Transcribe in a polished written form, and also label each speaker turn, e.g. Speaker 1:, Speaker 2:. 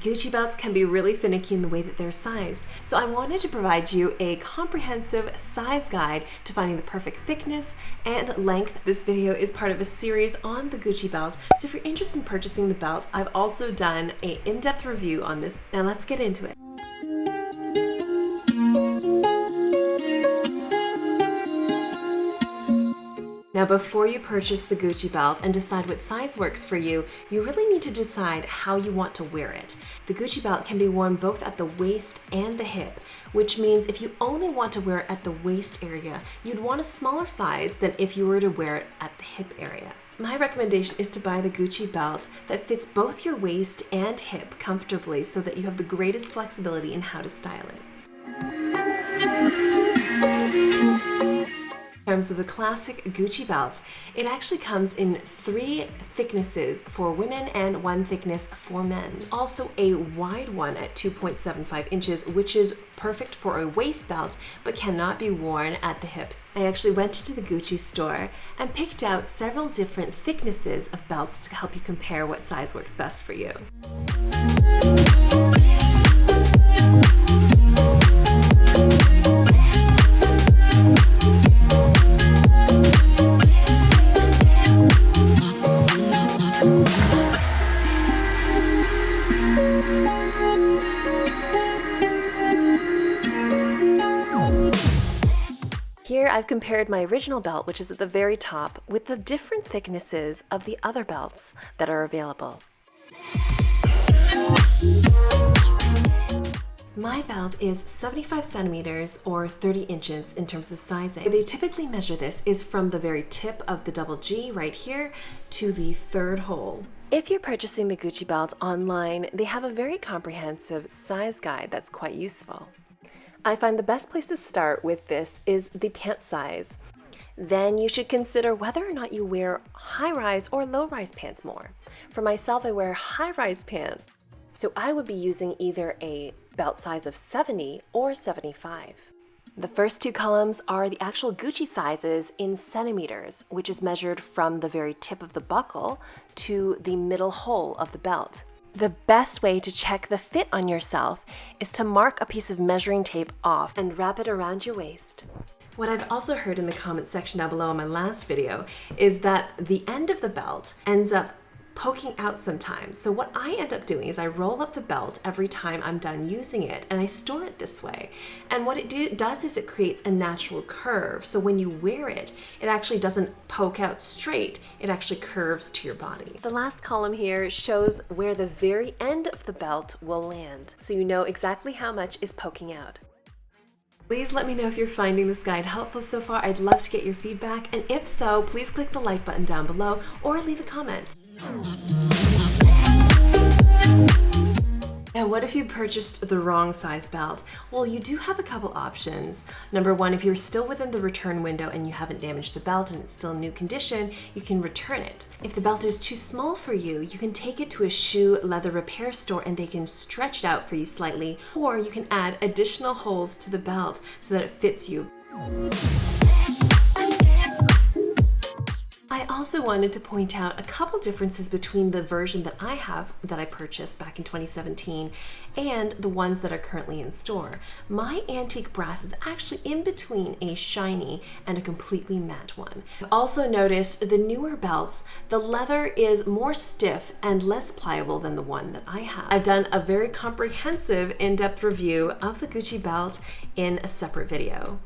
Speaker 1: Gucci belts can be really finicky in the way that they're sized, so I wanted to provide you a comprehensive size guide to finding the perfect thickness and length. This video is part of a series on the Gucci belt, so if you're interested in purchasing the belt, I've also done an in-depth review on this. Now let's get into it. Now, before you purchase the Gucci belt and decide what size works for you, you really need to decide how you want to wear it. The Gucci belt can be worn both at the waist and the hip, which means if you only want to wear it at the waist area, you'd want a smaller size than if you were to wear it at the hip area. My recommendation is to buy the Gucci belt that fits both your waist and hip comfortably so that you have the greatest flexibility in how to style it. In terms of the classic Gucci belt, it actually comes in 3 thicknesses for women and 1 thickness for men. There's also a wide one at 2.75 inches, which is perfect for a waist belt, but cannot be worn at the hips. I actually went to the Gucci store and picked out several different thicknesses of belts to help you compare what size works best for you. Here I've compared my original belt, which is at the very top, with the different thicknesses of the other belts that are available. My belt is 75 centimeters or 30 inches in terms of sizing. The way they typically measure this is from the very tip of the double G right here to the 3rd hole. If you're purchasing the Gucci belt online, they have a very comprehensive size guide that's quite useful. I find the best place to start with this is the pant size. Then you should consider whether or not you wear high-rise or low-rise pants more. For myself, I wear high-rise pants, so I would be using either a belt size of 70 or 75. The first 2 columns are the actual Gucci sizes in centimeters, which is measured from the very tip of the buckle to the middle hole of the belt. The best way to check the fit on yourself is to mark a piece of measuring tape off and wrap it around your waist. What I've also heard in the comment section down below in my last video is that the end of the belt ends up poking out sometimes. So what I end up doing is I roll up the belt every time I'm done using it, and I store it this way. And what it does is it creates a natural curve. So when you wear it, it actually doesn't poke out straight, it actually curves to your body. The last column here shows where the very end of the belt will land, so you know exactly how much is poking out. Please let me know if you're finding this guide helpful so far. I'd love to get your feedback, and if so, please click the like button down below or leave a comment. Now, what if you purchased the wrong size belt? Well, you do have a couple options. Number 1, if you're still within the return window and you haven't damaged the belt and it's still in new condition, you can return it. If the belt is too small for you, you can take it to a shoe leather repair store and they can stretch it out for you slightly, or you can add additional holes to the belt so that it fits you. I also wanted to point out a couple differences between the version that I have, that I purchased back in 2017, and the ones that are currently in store. My antique brass is actually in between a shiny and a completely matte one. I've also noticed the newer belts, the leather is more stiff and less pliable than the one that I have. I've done a very comprehensive in-depth review of the Gucci belt in a separate video.